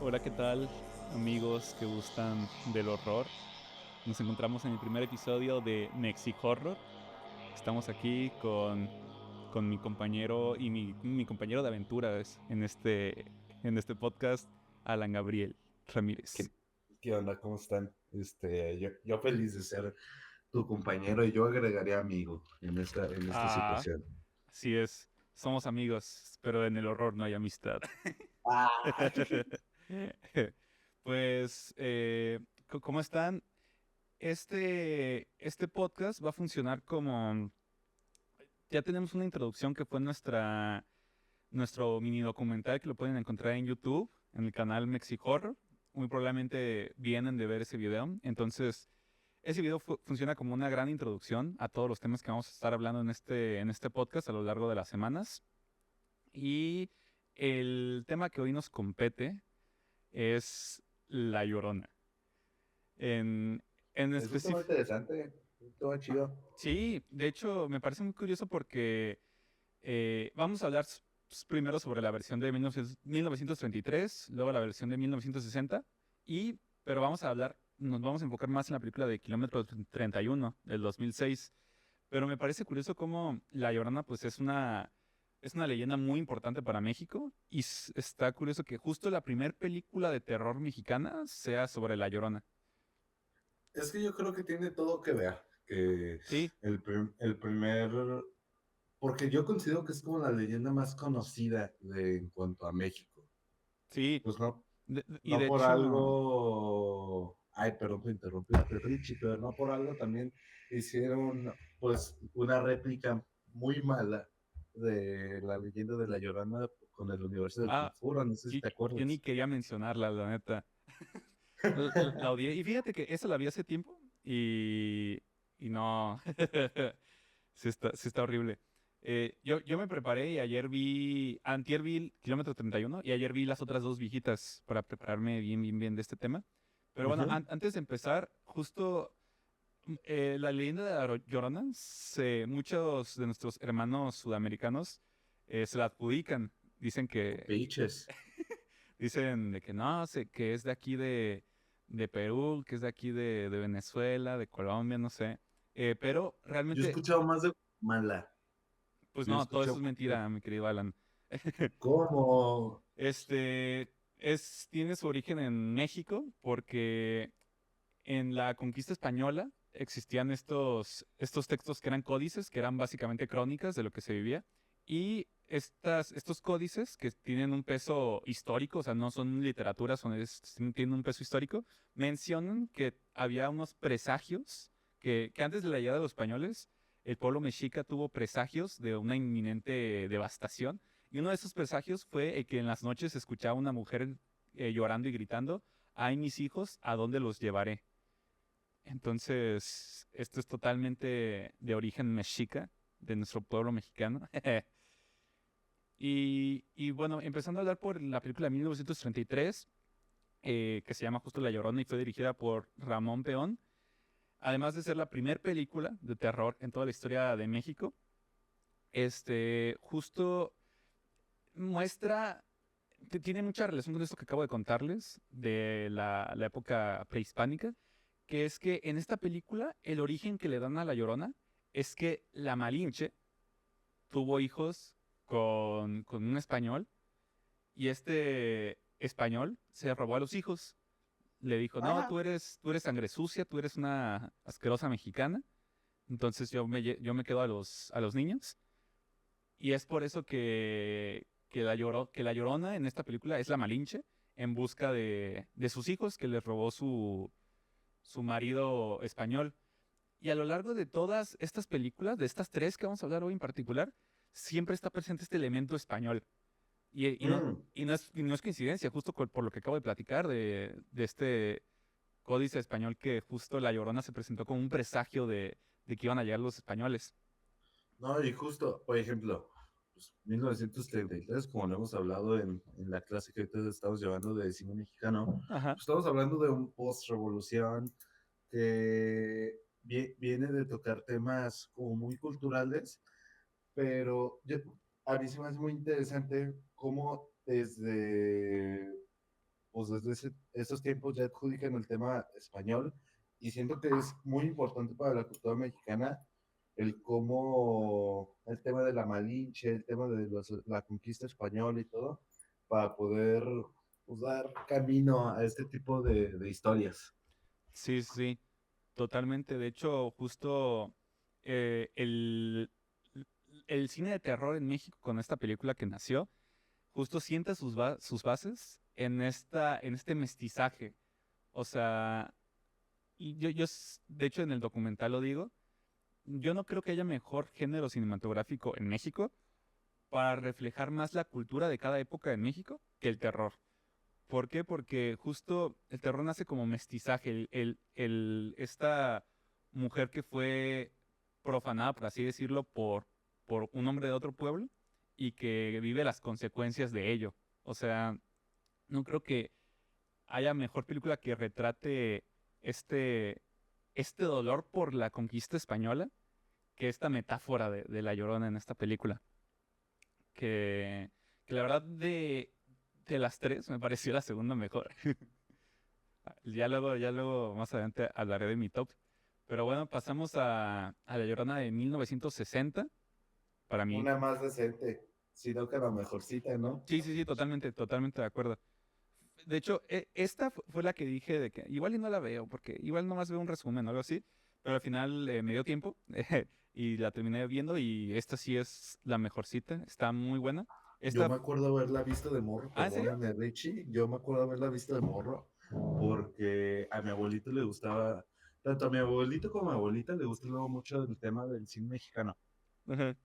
Hola, ¿qué tal, amigos que gustan del horror? Nos encontramos en el primer episodio de Mexi Horror. Estamos aquí con mi compañero y mi compañero de aventuras en este podcast, Alan Gabriel Ramírez. ¿Qué, qué onda? ¿Cómo están? Yo feliz de ser tu compañero y yo agregaría amigo en esta Ah, situación. así es. Somos amigos, pero en el horror no hay amistad. Ah, Pues, ¿cómo están? Este podcast va a funcionar como... Ya tenemos una introducción que fue nuestro mini documental que lo pueden encontrar en YouTube, en el canal Mexi Horror. Muy probablemente vienen de ver ese video. Entonces, ese video funciona como una gran introducción a todos los temas que vamos a estar hablando en este podcast a lo largo de las semanas. Y el tema que hoy nos compete es La Llorona. En, en es un tema específico, interesante, un tema chido. sí, de hecho, me parece muy curioso porque vamos a hablar primero sobre la versión de 1933, luego la versión de 1960, pero nos vamos a enfocar más en la película de Kilómetro 31 del 2006. Pero me parece curioso cómo La Llorona pues es una leyenda muy importante para México y está curioso que justo la primer película de terror mexicana sea sobre La Llorona. Es que yo creo que tiene todo que ver, que Sí, el primer, porque yo considero que es como la leyenda más conocida en cuanto a México. sí, Pues no, y no de por hecho, algo, ay, perdón por interrumpirte, Richie, pero no por algo también hicieron, pues, una réplica muy mala de la leyenda de la Llorona con el universo del ah, Conjuro, no sé si y- te yo ni acuerdas. quería mencionarla, la neta. La odié. Y fíjate que esa la vi hace tiempo y no. Sí está horrible. Yo me preparé y antier vi el Kilómetro 31 y ayer vi las otras dos viejitas para prepararme bien, bien, bien de este tema. Pero bueno, Ujú. antes de empezar, justo la leyenda de la Llorona, muchos de nuestros hermanos sudamericanos se la adjudican. Piches. Dicen de que no, que es de aquí de Perú, que es de aquí de Venezuela, de Colombia, no sé. Pero Yo he realmente, escuchado más de mala. pues Yo he no, todo eso escuchado es más de mentira, mi querido Alan. cómo. Tiene su origen en México porque en la conquista española existían estos textos que eran códices, que eran básicamente crónicas de lo que se vivía. Y estos códices, que tienen un peso histórico, o sea, no son literatura, tienen un peso histórico, mencionan que había unos presagios, que antes de la llegada de los españoles, el pueblo mexica tuvo presagios de una inminente devastación. Y uno de esos presagios fue que en las noches se escuchaba una mujer llorando y gritando: "Ay, mis hijos, ¿a dónde los llevaré?". Entonces, esto es totalmente de origen mexica, de nuestro pueblo mexicano. Y bueno, empezando a hablar por la película de 1933, que se llama justo La Llorona y fue dirigida por Ramón Peón, además de ser la primera película de terror en toda la historia de México, justo muestra, tiene mucha relación con esto que acabo de contarles de la época prehispánica, que es que en esta película el origen que le dan a La Llorona es que la Malinche tuvo hijos con un español y este español se robó a los hijos. Le dijo: "No, Ah, tú eres sangre sucia, tú eres una asquerosa mexicana, entonces yo me quedo a los niños". Y es por eso que la Llorona en esta película es la Malinche en busca de sus hijos que les robó su marido español. Y a lo largo de todas estas películas, de estas tres que vamos a hablar hoy en particular, siempre está presente este elemento español. Y no, mm. y no es coincidencia, justo por lo que acabo de platicar de este códice español, que justo La Llorona se presentó como un presagio de que iban a llegar los españoles. No, y justo, por ejemplo, pues, 1933, como lo hemos hablado en la clase que ahorita estamos llevando de cine mexicano, Ajá. pues estamos hablando de un post-revolución que viene de tocar temas como muy culturales, pero a mí se me hace muy interesante cómo desde pues desde esos tiempos ya adjudican el tema español y siento que es muy importante para la cultura mexicana el cómo, el tema de la Malinche, el tema de la conquista española y todo, para poder pues, dar camino a este tipo de historias. Sí, sí, sí, totalmente. De hecho, justo eh, el, el cine de terror en México con esta película que nació, justo sienta sus bases en en este mestizaje. O sea, y de hecho en el documental lo digo, yo no creo que haya mejor género cinematográfico en México para reflejar más la cultura de cada época en México que el terror. ¿Por qué? Porque justo el terror nace como mestizaje, esta mujer que fue profanada, por así decirlo, por un hombre de otro pueblo y que vive las consecuencias de ello. O sea, no creo que haya mejor película que retrate este, este dolor por la conquista española que esta metáfora de La Llorona en esta película. Que, que la verdad de las tres me pareció la segunda mejor. Ya luego más adelante hablaré de mi top. Pero bueno, pasamos a La Llorona de 1960. Para mí, Una más decente, sino que la mejorcita, ¿no? sí, sí, sí, totalmente, totalmente de acuerdo. De hecho, esta fue la que dije de que igual y no la veo, porque igual nomás veo un resumen o algo así, pero al final me dio tiempo y la terminé viendo y esta sí es la mejorcita, está muy buena. Yo Esta, me acuerdo haberla visto de morro, ¿En serio? perdóname, Richie. Yo me acuerdo haberla visto de morro porque a mi abuelito le gustaba, tanto a mi abuelito como a mi abuelita le gusta luego mucho el tema del cine mexicano. Ajá.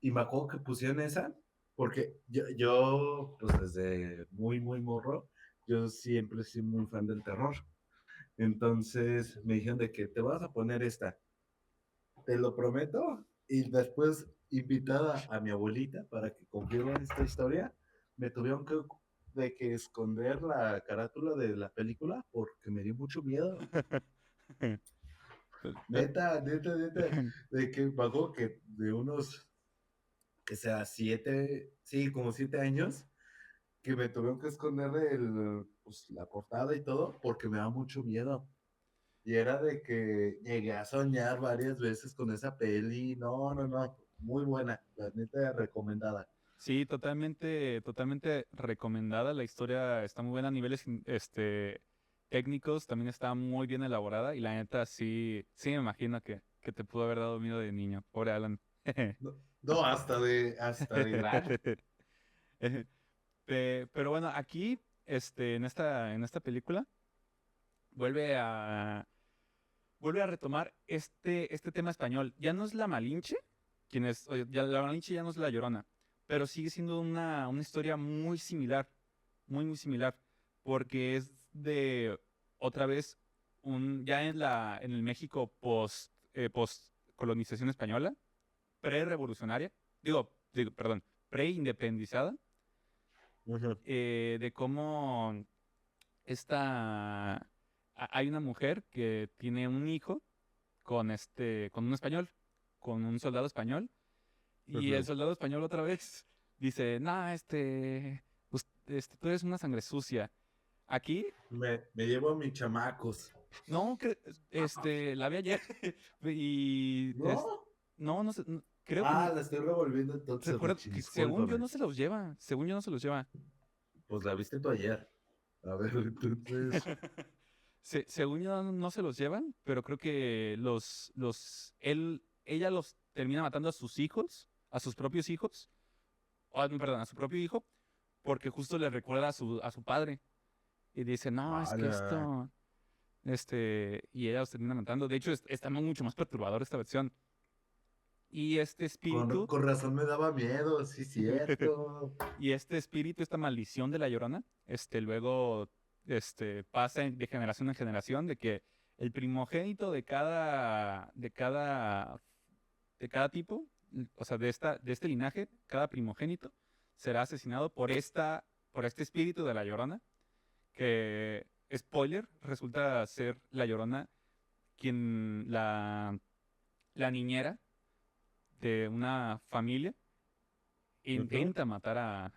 Y me acuerdo que pusieron esa porque yo pues desde muy morro, yo siempre soy muy fan del terror. Entonces me dijeron de que te vas a poner esta, te lo prometo. Y después, invitada a mi abuelita para que confirme esta historia, me tuvieron de que esconder la carátula de la película porque me dio mucho miedo. Neta, de que pagó que de unos, que sea, 7, sí, como 7 años, que me tuvieron que esconder pues, la portada y todo porque me da mucho miedo. Y era de que llegué a soñar varias veces con esa peli. No, muy buena, la neta recomendada. Sí, totalmente, totalmente recomendada. La historia está muy buena a niveles técnicos, también está muy bien elaborada y la neta sí, sí me imagino que te pudo haber dado miedo de niño. Pobre Alan. No, no, hasta de grande. Pero bueno, aquí, en esta película, vuelve a, vuelve a retomar este tema español. Ya no es la Malinche, ya la Malinche ya no es la Llorona, pero sigue siendo una historia muy similar, muy similar, porque es de, otra vez, ya en el México post colonización española, pre-revolucionaria, perdón, pre-independizada, Ujú, de cómo hay una mujer que tiene un hijo con un español, con un soldado español, y el ujú. soldado español otra vez dice, no, tú eres una sangre sucia. Aquí, Me llevo a mis chamacos. no, la vi ayer, y, ¿No? no, no sé, creo que, Ah, la estoy revolviendo entonces, recuerdo Richie, que según yo discúlpame. no se los lleva, según yo no se los lleva. Pues la viste tú ayer. A ver, entonces. Según yo no se los llevan, pero creo que ella los termina matando a sus hijos, a sus propios hijos, no, perdón, a su propio hijo, porque justo le recuerda a su padre. Y dice, no, es que Ala. y ella los termina matando. De hecho, está mucho más perturbador esta versión. Y este Con, espíritu, con razón me daba miedo, sí, cierto. y este espíritu, esta maldición de la Llorona, luego, pasa de generación en generación, de que el primogénito de cada tipo, o sea, de este linaje, cada primogénito será asesinado por este espíritu de la Llorona, que, spoiler, resulta ser la Llorona quien la niñera de una familia Ujú. intenta matar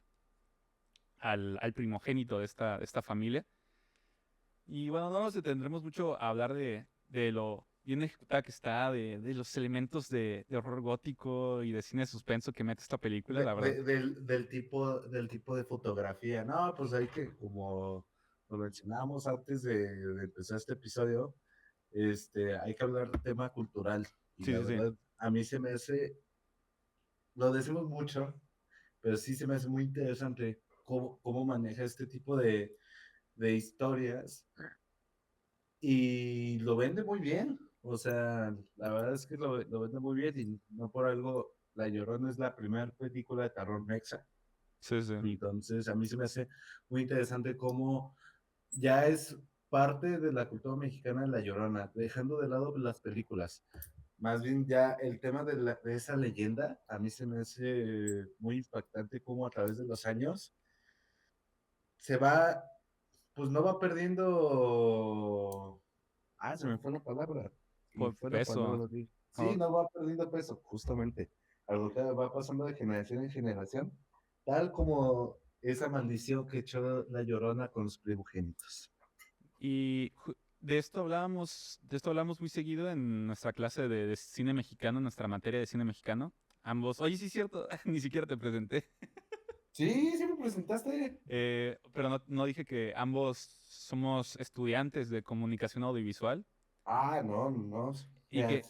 al primogénito de esta familia. Y bueno, no nos detendremos mucho a hablar de lo bien ejecutada que está, de los elementos de horror gótico y de cine de suspenso que mete esta película, la verdad. Del tipo de fotografía. No, pues hay que, como lo mencionábamos antes de empezar este episodio, hay que hablar del tema cultural. Y Sí, la sí, sí. verdad, a mí se me hace, lo decimos mucho, pero sí se me hace muy interesante cómo maneja este tipo de historias y lo vende muy bien. O sea, la verdad es que lo vende muy bien y no por algo La Llorona es la primera película de terror mexa. Sí, sí. Entonces, a mí se me hace muy interesante cómo ya es parte de la cultura mexicana La Llorona, dejando de lado las películas. Más bien ya el tema de esa leyenda, a mí se me hace muy impactante cómo a través de los años se va, pues no va perdiendo. Se me fue la palabra. Se me Por fue la peso. palabra. Sí, sí, Oh, no va perdiendo peso, justamente. Algo que va pasando de generación en generación, tal como esa maldición que echó la Llorona con los primogénitos. y de esto hablamos muy seguido en nuestra clase de cine mexicano, en nuestra materia de cine mexicano. Ambos, oye, sí es cierto, ni siquiera te presenté. Sí, sí me presentaste. Pero no dije que ambos somos estudiantes de comunicación audiovisual No, no. y Mira, que,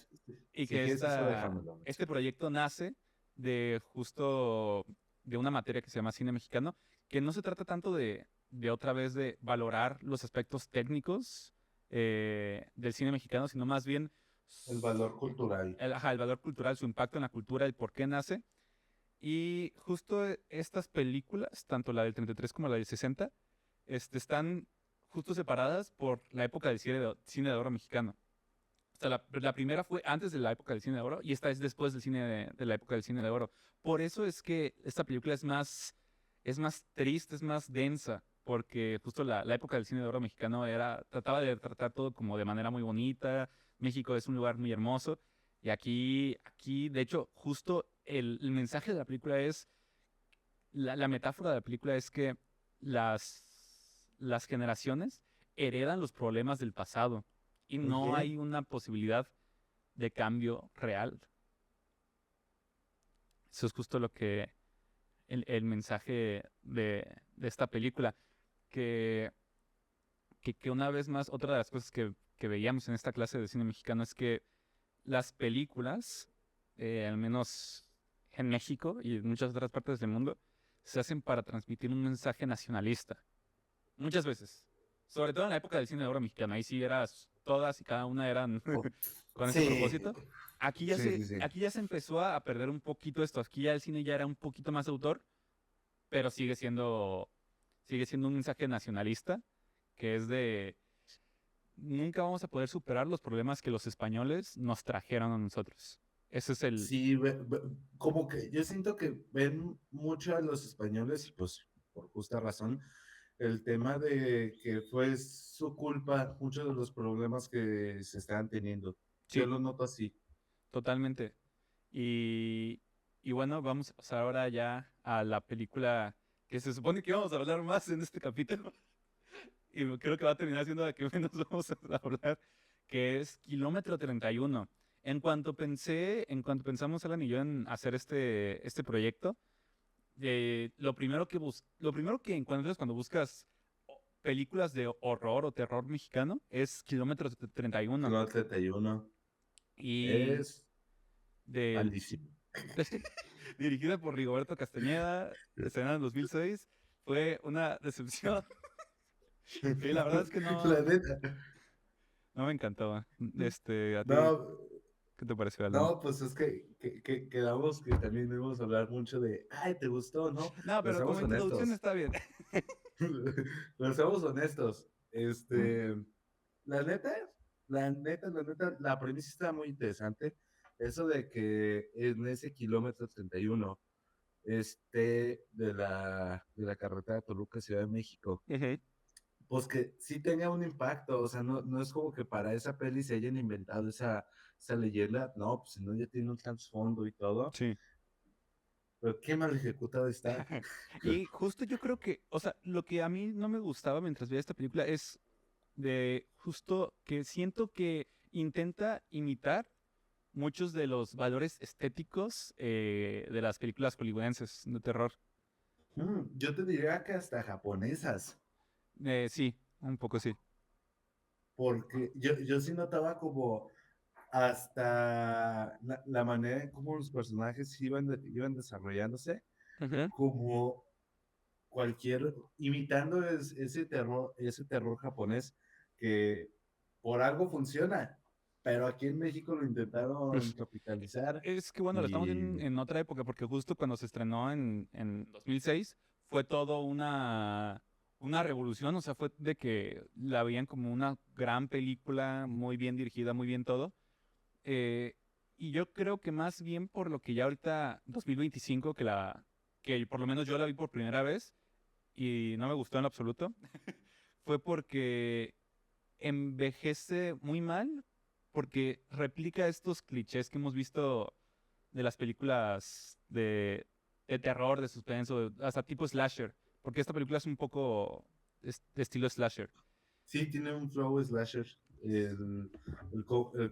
y si que quieres eso, déjamelo. este proyecto nace de justo de una materia que se llama cine mexicano, que no se trata tanto de otra vez de valorar los aspectos técnicos del cine mexicano, sino más bien El valor cultural. el valor cultural, su impacto en la cultura, el por qué nace. Y justo estas películas, tanto la del 33 como la del 60, están justo separadas por la época del cine de oro mexicano. O sea, la primera fue antes de la época del cine de oro y esta es después del cine de la época del cine de oro. Por eso es que esta película es más triste, es más densa, porque justo la época del cine de oro mexicano trataba de tratar todo como de manera muy bonita. México es un lugar muy hermoso. Y aquí, de hecho, justo el mensaje de la película es, la metáfora de la película es que las generaciones heredan los problemas del pasado y no Ok. hay una posibilidad de cambio real. Eso es justo lo que el mensaje de esta película, que, que una vez más, otra de las cosas que veíamos en esta clase de cine mexicano es que las películas, al menos en México y en muchas otras partes del mundo, se hacen para transmitir un mensaje nacionalista. Muchas veces. Sobre todo en la época del cine de oro mexicano. Ahí sí eras, todas y cada una eran Oh, con ese sí, propósito. sí, sí, sí. Aquí ya se empezó a perder un poquito esto. Aquí ya el cine ya era un poquito más de autor, pero sigue siendo un mensaje nacionalista, que es de nunca vamos a poder superar los problemas que los españoles nos trajeron a nosotros. Ese es el... Sí, como que yo siento que ven mucho a los españoles, y pues por justa razón, el tema de que fue su culpa muchos de los problemas que se están teniendo. Yo Sí, lo noto así. totalmente. Y, y bueno, vamos a pasar ahora ya a la película que se supone que íbamos a hablar más en este capítulo. Y creo que va a terminar siendo la que menos vamos a hablar, que es Kilómetro 31. En cuanto pensamos Alan y yo en hacer este proyecto, lo primero que encuentras cuando buscas películas de horror o terror mexicano es Kilómetro 31. Kilo 31 Y es del, malísimo. dirigida por Rigoberto Castañeda, estrenada en 2006, fue una decepción. Y la verdad es que La neta. no me encantó. ¿A ti No, qué te pareció, Alan? no, pues es que quedamos que también debemos hablar mucho de, ay, ¿te gustó, no? No, Pero pero como seamos introducción honestos. está bien. Pero seamos honestos. La neta, la premisa está muy interesante. Eso de que en ese kilómetro 31 de la carretera Toluca, Ciudad de México, Ujú. pues que sí tenga un impacto, o sea, no es como que para esa peli se hayan inventado esa leyenda, no, pues si no ya tiene un trasfondo y todo, Sí. pero qué mal ejecutado está. Y justo yo creo que, o sea, lo que a mí no me gustaba mientras veía esta película es de justo que siento que intenta imitar muchos de los valores estéticos de las películas hollywoodenses de terror. Yo te diría que hasta japonesas, Sí, un poco sí. porque yo sí notaba como hasta la manera en cómo los personajes iban desarrollándose, Ujú. como imitando ese terror japonés que por algo funciona, pero aquí en México lo intentaron Pues, capitalizar es que bueno, lo estamos viendo y, en otra época, porque justo cuando se estrenó en 2006 fue todo una revolución, o sea, fue de que la veían como una gran película, muy bien dirigida, muy bien todo. Eh, y yo creo que más bien por lo que ya ahorita, 2025, que por lo menos yo la vi por primera vez y no me gustó en lo absoluto, fue porque envejece muy mal, porque replica estos clichés que hemos visto de las películas de terror, de suspenso, hasta tipo slasher, porque esta película es un poco de estilo slasher. sí tiene un flow slasher, el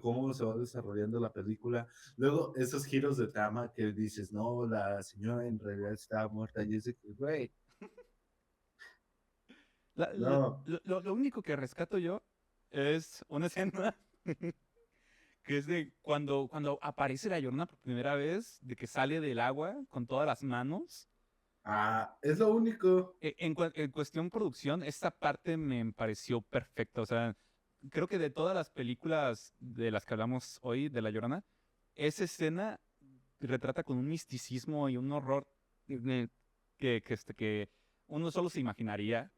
cómo se va desarrollando la película. Luego, esos giros de trama que dices, no, la señora en realidad estaba muerta. Y ese, güey, no. Lo único que rescato yo es una escena que es de cuando aparece la Llorona por primera vez, de que sale del agua con todas las manos. Ah, es lo único. En cuestión producción, esta parte me pareció perfecta. O sea, creo que de todas las películas de las que hablamos hoy de La Llorona, esa escena retrata con un misticismo y un horror que uno solo se imaginaría,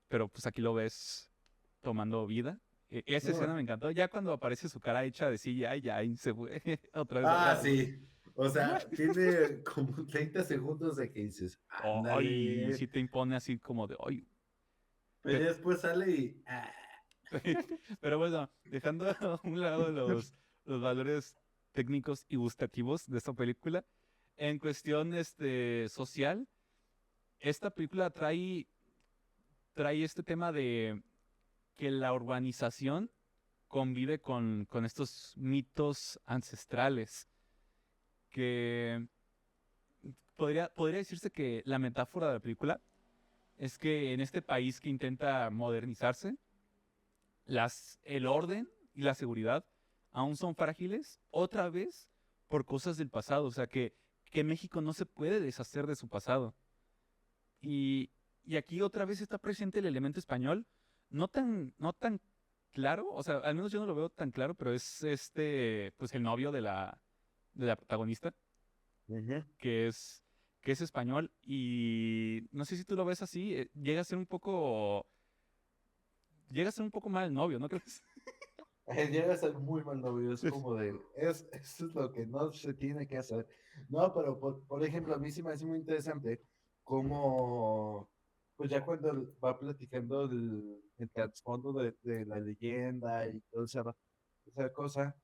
pero pues aquí lo ves tomando vida. Esa escena No. me encantó. Ya cuando aparece su cara hecha de CGI, ya y se fue otra vez Ah, al agua. sí. O sea, tiene como 30 segundos de que dices, Ay, ándale. sí te impone así como de, ay. Pero ya después sale y. Pero bueno, dejando a un lado los valores técnicos y gustativos de esta película, en cuestión social, esta película trae este tema de que la urbanización convive con estos mitos ancestrales, que podría decirse que la metáfora de la película es que en este país que intenta modernizarse, el orden y la seguridad aún son frágiles otra vez por cosas del pasado. O sea, que México no se puede deshacer de su pasado. Y, y aquí otra vez está presente el elemento español, no tan claro, o sea, al menos yo no lo veo tan claro, pero es pues el novio de la protagonista, Ujú. que es, que es español. Y no sé si tú lo ves así, llega a ser un poco mal novio, ¿no crees? Llega a ser muy mal novio, es como de, eso es lo que no se tiene que hacer. No, pero por ejemplo, a mí sí me hace muy interesante cómo, pues ya cuando va platicando el trasfondo de la leyenda y toda esa cosa,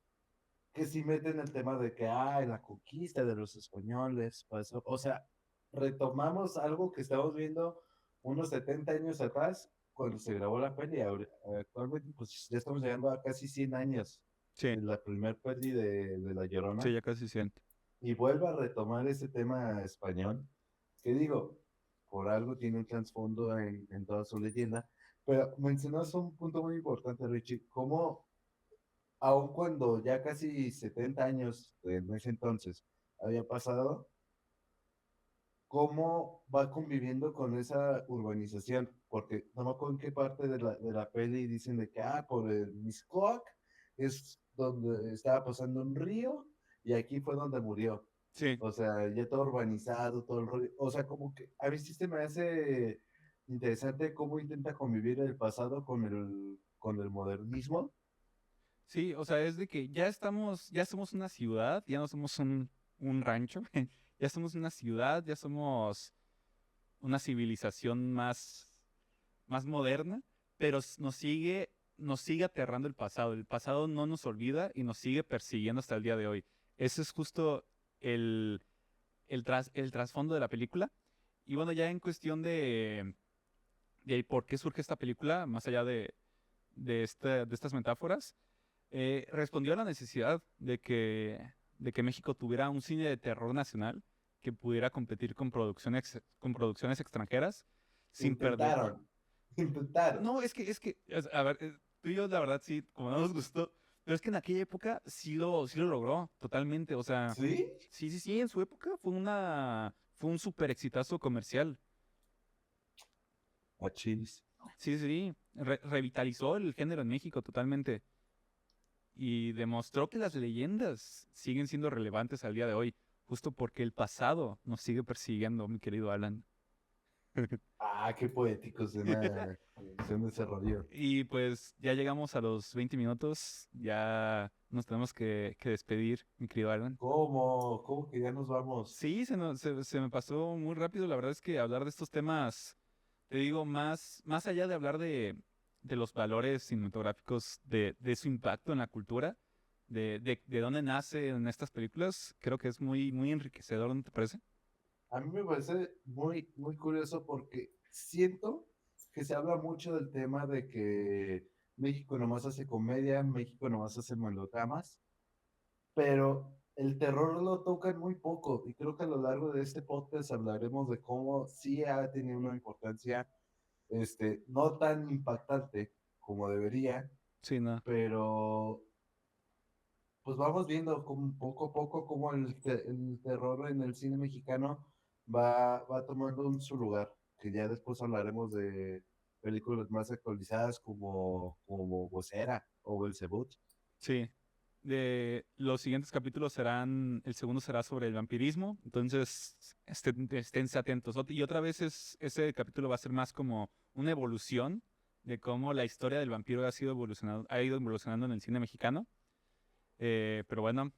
que sí meten el tema de que, la conquista de los españoles, pasó. O sea, retomamos algo que estamos viendo unos 70 años atrás, cuando se grabó la peli. Actualmente, pues ya estamos llegando a casi 100 años Sí, de la primer peli de La sí, Llorona, ya casi siente. y vuelve a retomar ese tema español, que digo, por algo tiene un trasfondo en toda su leyenda. Pero mencionas un punto muy importante, Richie, cómo aun cuando ya casi 70 años en ese entonces había pasado, cómo va conviviendo con esa urbanización, porque no me acuerdo en qué parte de la peli dicen de que, por el Miscoac es donde estaba pasando un río y aquí fue donde murió. Sí, O sea, ya todo urbanizado, todo el rollo. O sea, como que a mí sí se me hace interesante cómo intenta convivir el pasado con el modernismo. sí, o sea, es de que ya somos una ciudad, ya no somos un rancho, ya somos una ciudad, ya somos una civilización más moderna, pero nos sigue aterrando el pasado. El pasado no nos olvida y nos sigue persiguiendo hasta el día de hoy. Ese es justo el, el trasfondo de la película. Y bueno, ya en cuestión de por qué surge esta película, más allá de estas metáforas, respondió a la necesidad de que México tuviera un cine de terror nacional que pudiera competir con producciones extranjeras sin perder. Intentaron, intentaron. No, a ver, tú y yo, la verdad, sí, como no nos gustó, pero es que en aquella época sí lo logró totalmente. O sea, ¿Sí? sí, en su época fue un súper exitazo comercial. Machis. Sí, revitalizó el género en México totalmente y demostró que las leyendas siguen siendo relevantes al día de hoy, justo porque el pasado nos sigue persiguiendo, mi querido Alan. Ah, qué poético suena ese rollo. Y pues ya llegamos a los 20 minutos, ya nos tenemos que despedir, mi querido Alan. ¿Cómo? ¿Cómo que ya nos vamos? Sí, se me pasó muy rápido, la verdad es que hablar de estos temas, te digo, más allá de hablar de los valores cinematográficos, de su impacto en la cultura, de dónde nace en estas películas, creo que es muy enriquecedor, ¿no te parece? A mí me parece muy, muy curioso porque siento que se habla mucho del tema de que México nomás hace comedia, México nomás hace melodramas, pero el terror lo tocan muy poco y creo que a lo largo de este podcast hablaremos de cómo sí ha tenido una importancia, no tan impactante como debería, Sí, no. pero pues vamos viendo poco a poco cómo el terror en el cine mexicano va tomando su lugar, que ya después hablaremos de películas más actualizadas como Vocera o Belzebut. Sí. Los siguientes capítulos el segundo será sobre el vampirismo, entonces esténse atentos. Y otra vez ese capítulo va a ser más como una evolución de cómo la historia del vampiro ha ido evolucionando en el cine mexicano. Pero bueno,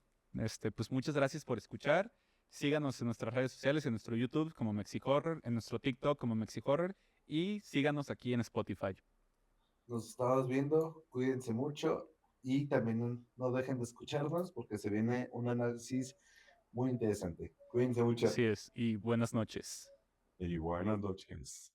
pues muchas gracias por escuchar. Síganos en nuestras redes sociales, en nuestro YouTube como Mexi Horror, en nuestro TikTok como Mexi Horror y síganos aquí en Spotify. Nos estamos viendo, cuídense mucho y también no dejen de escucharnos porque se viene un análisis muy interesante. Cuídense mucho Así es, y buenas noches. y buenas noches.